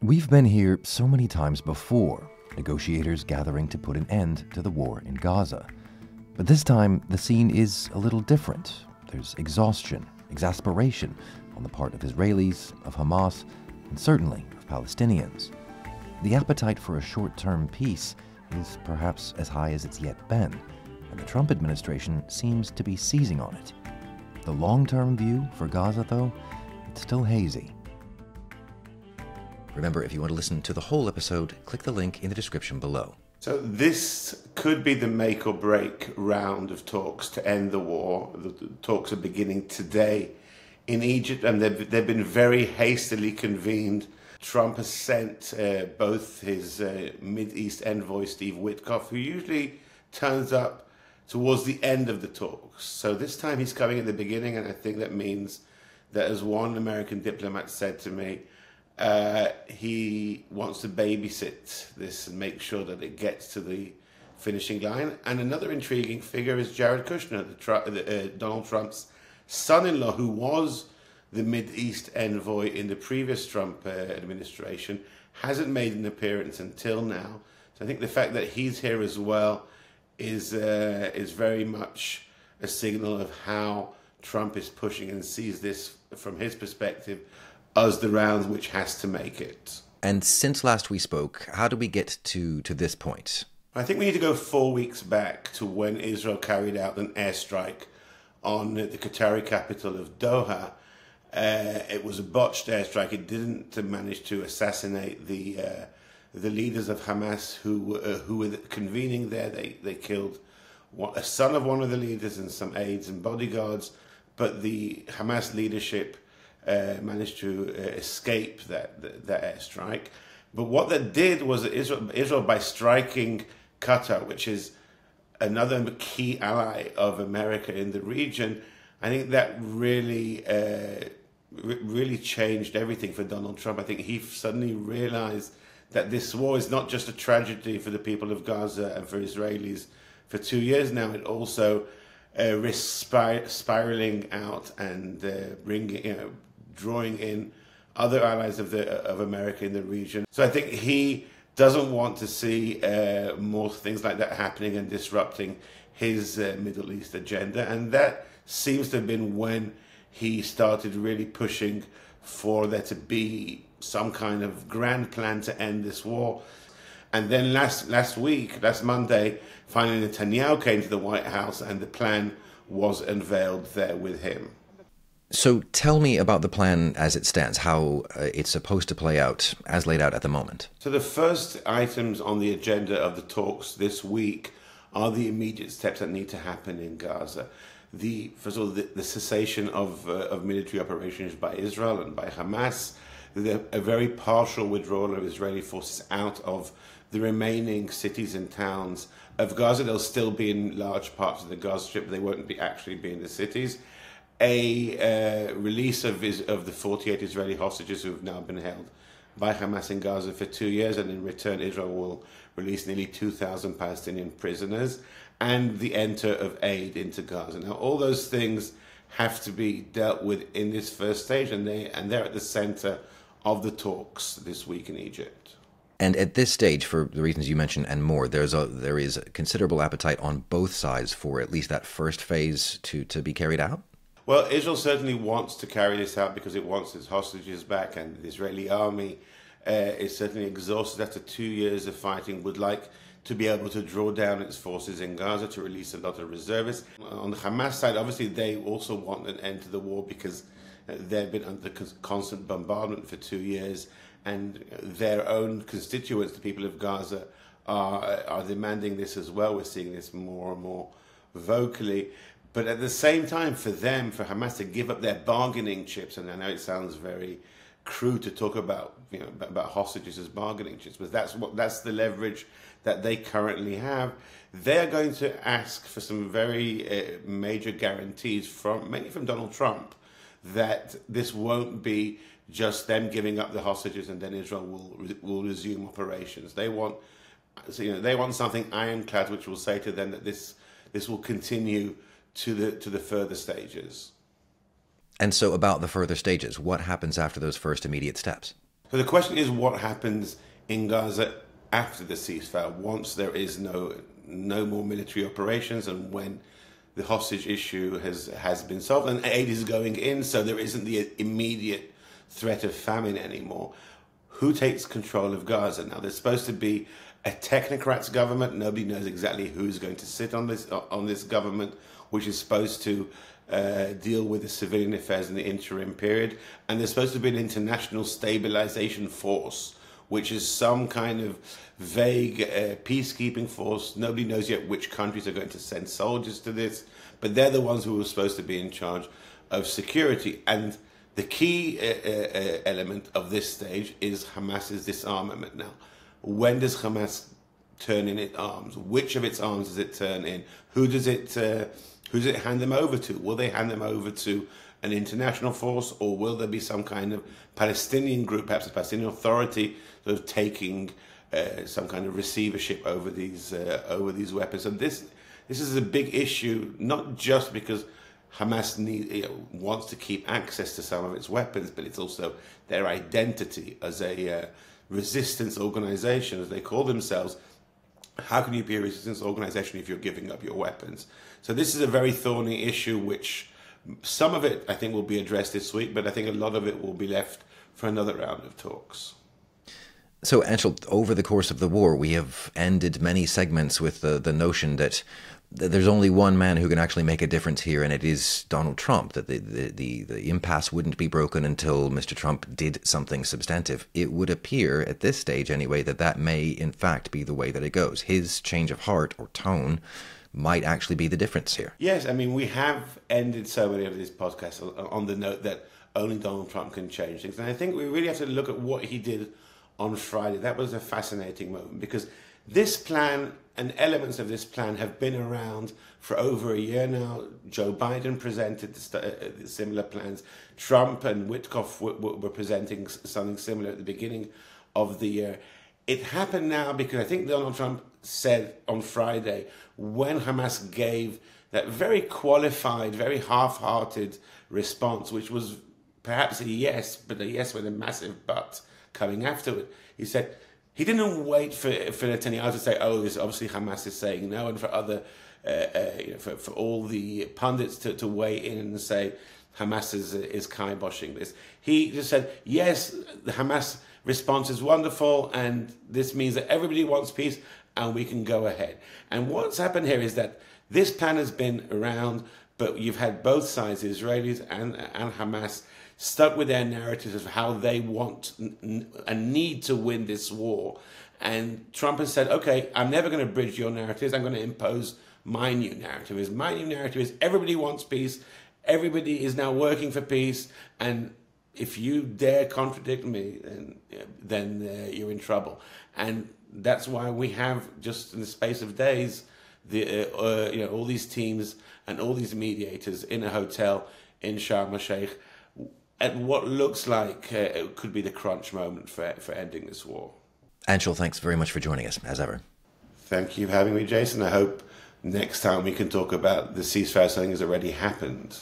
We've been here so many times before, negotiators gathering to put an end to the war in Gaza. But this time, the scene is a little different. There's exhaustion, exasperation on the part of Israelis, of Hamas, and certainly of Palestinians. The appetite for a short-term peace is perhaps as high as it's yet been, and the Trump administration seems to be seizing on it. The long-term view for Gaza, though, it's still hazy. Remember, if you want to listen to the whole episode, click the link in the description below. So this could be the make or break round of talks to end the war. The talks are beginning today in Egypt, and they've been very hastily convened. Trump has sent both his Mideast envoy, Steve Witkoff, who usually turns up towards the end of the talks. So this time he's coming at the beginning, and I think that means that, as one American diplomat said to me, he wants to babysit this and make sure that it gets to the finishing line. And another intriguing figure is Jared Kushner, Donald Trump's son-in-law, who was the Mideast envoy in the previous Trump administration, hasn't made an appearance until now. So I think the fact that he's here as well is very much a signal of how Trump is pushing and sees this from his perspective as the round which has to make it. And since last we spoke, how do we get to this point? I think we need to go 4 weeks back to when Israel carried out an airstrike on the Qatari capital of Doha. It was a botched airstrike. It didn't manage to assassinate the leaders of Hamas who were convening there. They killed a son of one of the leaders and some aides and bodyguards, but the Hamas leadership managed to escape that airstrike. But what that did was that Israel, by striking Qatar, which is another key ally of America in the region, I think that really changed everything for Donald Trump. I think he suddenly realized that this war is not just a tragedy for the people of Gaza and for Israelis for 2 years now. It also risks spiraling out and drawing in other allies of America in the region. So I think he doesn't want to see more things like that happening and disrupting his Middle East agenda. And that seems to have been when he started really pushing for there to be some kind of grand plan to end this war. And then last Monday, finally Netanyahu came to the White House and the plan was unveiled there with him. So tell me about the plan as it stands, how it's supposed to play out as laid out at the moment. So the first items on the agenda of the talks this week are the immediate steps that need to happen in Gaza. First of all, the cessation of military operations by Israel and by Hamas, a very partial withdrawal of Israeli forces out of the remaining cities and towns of Gaza. They'll still be in large parts of the Gaza Strip, but they won't actually be in the cities. A release of the 48 Israeli hostages who have now been held by Hamas in Gaza for 2 years, and in return Israel will release nearly 2,000 Palestinian prisoners, and the enter of aid into Gaza. Now all those things have to be dealt with in this first stage, and they're at the center of the talks this week in Egypt. And at this stage, for the reasons you mentioned and more, there is a considerable appetite on both sides for at least that first phase to be carried out? Well, Israel certainly wants to carry this out because it wants its hostages back, and the Israeli army is certainly exhausted after 2 years of fighting, would like to be able to draw down its forces in Gaza to release a lot of reservists. On the Hamas side, obviously, they also want an end to the war because they've been under constant bombardment for 2 years, and their own constituents, the people of Gaza, are demanding this as well. We're seeing this more and more vocally. But at the same time, for Hamas to give up their bargaining chips, and I know it sounds very crude to talk about hostages as bargaining chips, but that's the leverage that they currently have. They're going to ask for some very major guarantees mainly from Donald Trump, that this won't be just them giving up the hostages and then Israel will resume operations. They want something ironclad, which will say to them that this will continue to the further stages. And so about the further stages, what happens after those first immediate steps? So the question is what happens in Gaza after the ceasefire, once there is no more military operations and when the hostage issue has been solved and aid is going in, so there isn't the immediate threat of famine anymore. Who takes control of Gaza? Now, there's supposed to be a technocrats government. Nobody knows exactly who's going to sit on this government, which is supposed to deal with the civilian affairs in the interim period. And there's supposed to be an international stabilization force, which is some kind of vague peacekeeping force. Nobody knows yet which countries are going to send soldiers to this, but they're the ones who are supposed to be in charge of security. And the key element of this stage is Hamas's disarmament. Now, when does Hamas turn in its arms? Which of its arms does it turn in? Who does it hand them over to? Will they hand them over to an international force, or will there be some kind of Palestinian group, perhaps a Palestinian authority, sort of taking some kind of receivership over these weapons? And this is a big issue, not just because Hamas wants to keep access to some of its weapons, but it's also their identity as a resistance organization, as they call themselves. How can you be a resistance organization if you're giving up your weapons? So this is a very thorny issue, which some of it I think will be addressed this week, but I think a lot of it will be left for another round of talks. So, Anshel, over the course of the war, we have ended many segments with the notion that there's only one man who can actually make a difference here, and it is Donald Trump, that the impasse wouldn't be broken until Mr. Trump did something substantive. It would appear, at this stage anyway, that may in fact be the way that it goes. His change of heart or tone might actually be the difference here. Yes, I mean, we have ended so many of these podcasts on the note that only Donald Trump can change things. And I think we really have to look at what he did on Friday. That was a fascinating moment, because this plan and elements of this plan have been around for over a year now. Joe Biden presented similar plans. Trump and Witkoff were presenting something similar at the beginning of the year. It happened now because I think Donald Trump said on Friday, when Hamas gave that very qualified, very half-hearted response, which was perhaps a yes, but a yes with a massive but coming after it, he said he didn't wait for Netanyahu to say, oh, this obviously Hamas is saying no, and for other, for all the pundits to weigh in and say Hamas is kiboshing this. He just said, yes, the Hamas response is wonderful, and this means that everybody wants peace, and we can go ahead. And what's happened here is that this plan has been around, but you've had both sides, the Israelis and Hamas, stuck with their narratives of how they want and need to win this war. And Trump has said, okay, I'm never going to bridge your narratives. I'm going to impose my new narrative. My new narrative is everybody wants peace. Everybody is now working for peace. And if you dare contradict me, then you're in trouble. And that's why we have, just in the space of days, all these teams and all these mediators in a hotel in Sharm el-Sheikh at what looks like it could be the crunch moment for ending this war. Anshel, thanks very much for joining us, as ever. Thank you for having me, Jason. I hope next time we can talk about the ceasefire, something has already happened.